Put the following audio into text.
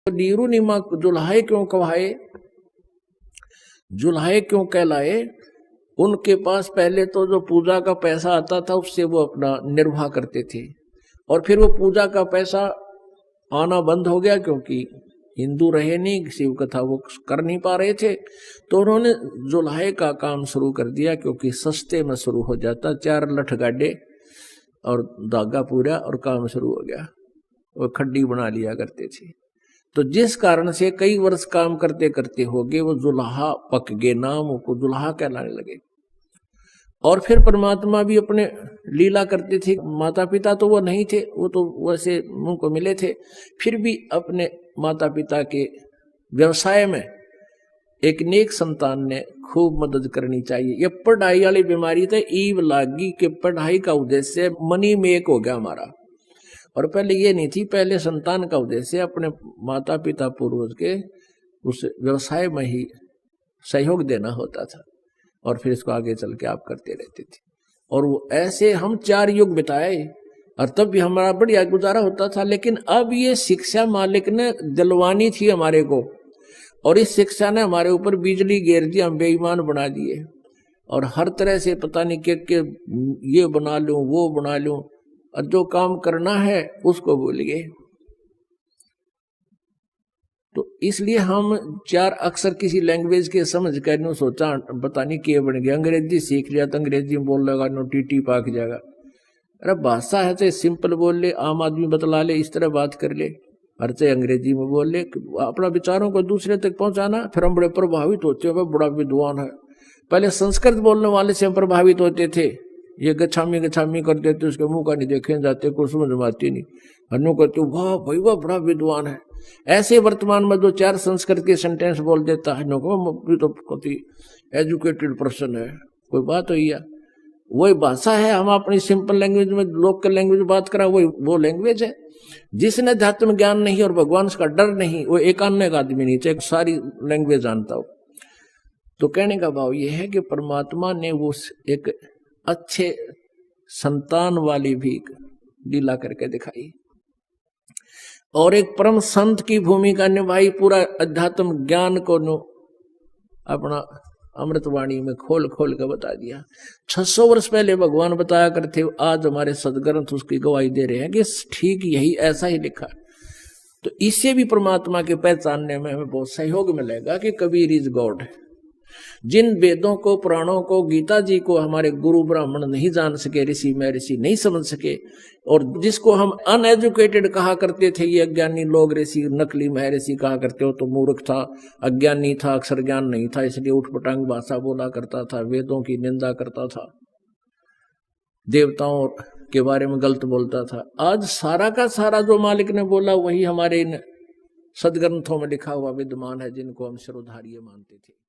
नीरू निमा जुल्हाए क्यों कहाए, जुल्हाए क्यों कहलाए? उनके पास पहले तो जो पूजा का पैसा आता था उससे वो अपना निर्वाह करते थे, और फिर वो पूजा का पैसा आना बंद हो गया क्योंकि हिंदू रहे नहीं, शिव कथा वो कर नहीं पा रहे थे, तो उन्होंने जुल्हाए का काम शुरू कर दिया क्योंकि सस्ते में शुरू हो जाता, 4 लठ गाडे और धागा पूरा और काम शुरू हो गया। वो खड्डी बना लिया करते थे, तो जिस कारण से कई वर्ष काम करते करते हो गए वो जुल्हा पक गए, नाम को जुल्हा कहलाने लगे। और फिर परमात्मा भी अपने लीला करते थे, माता पिता तो वो नहीं थे, वो तो वैसे मुंह को मिले थे, फिर भी अपने माता पिता के व्यवसाय में एक नेक संतान ने खूब मदद करनी चाहिए। ये पढ़ाई वाली बीमारी थे ईव लागी कि पढ़ाई का उद्देश्य मनी मेक हो गया हमारा, और पहले ये नहीं थी, पहले संतान का उद्देश्य अपने माता पिता पूर्वज के उस व्यवसाय में ही सहयोग देना होता था, और फिर इसको आगे चल के आप करते रहते थे। और वो ऐसे हम 4 युग बिताए और तब भी हमारा बढ़िया गुजारा होता था। लेकिन अब ये शिक्षा मालिक ने दिलवानी थी हमारे को, और इस शिक्षा ने हमारे ऊपर बिजली गिर दी, हम बेईमान बना दिए, और हर तरह से पता नहीं के ये बना लूं वो बना लूं, और जो काम करना है उसको भूल गए। तो इसलिए हम 4 अक्षर किसी लैंग्वेज के समझ कर नो सोचा पता नहीं क्या बन गया, अंग्रेजी सीख लिया तो अंग्रेजी में बोल लगा नो टीटी पाक जाएगा। अरे भाषा है तो सिंपल बोल ले, आम आदमी बतला ले, इस तरह बात कर ले, हर से अंग्रेजी में बोल ले, अपना विचारों को दूसरे तक पहुंचाना। फिर हम बड़े प्रभावित होते हैं, बड़ा विद्वान है। पहले संस्कृत बोलने वाले से हम प्रभावित होते थे, ये गछामी गछामी कर देते, उसके मुंह का नहीं देखे जाते, कुछ समझ में आती नहीं, हनु कहते वाह भाई वाह बड़ा विद्वान है। ऐसे वर्तमान में जो 4 संस्कृत के सेंटेंस बोल देता है तो कति एजुकेटेड पर्सन है, कोई बात हुई है। वही भाषा है, हम अपनी सिंपल लैंग्वेज में लोकल लैंग्वेज में बात करा, वही वो लैंग्वेज है। जिसने अध्यात्म ज्ञान नहीं और भगवान का डर नहीं, वो एकान्य का आदमी नहीं, चाहे सारी लैंग्वेज जानता हो। तो कहने का भाव ये है कि परमात्मा ने वो एक अच्छे संतान वाली भी लीला करके दिखाई, और एक परम संत की भूमिका निभाई, पूरा अध्यात्म ज्ञान को अपना अमृतवाणी में खोल खोल कर बता दिया। 600 वर्ष पहले भगवान बताया करते, आज हमारे सदग्रंथ उसकी गवाही दे रहे हैं कि ठीक यही ऐसा ही लिखा। तो इससे भी परमात्मा के पहचानने में हमें बहुत सहयोग मिलेगा कि कबीर इज गॉड। जिन वेदों को, पुराणों को, गीता जी को हमारे गुरु ब्राह्मण नहीं जान सके, ऋषि महर्षि नहीं समझ सके, और जिसको हम अनएजुकेटेड कहा करते थे, ये अज्ञानी लोग ऋषि नकली महर्षि कहा करते हो, तो मूर्ख था, अज्ञानी था, अक्षर ज्ञान नहीं था, इसलिए उठपटांग भाषा बोला करता था, वेदों की निंदा करता था, देवताओं के बारे में गलत बोलता था। आज सारा का सारा जो मालिक ने बोला वही हमारे इन सदग्रंथों में लिखा हुआ विद्यमान है, जिनको हम शिरोधार्य मानते थे।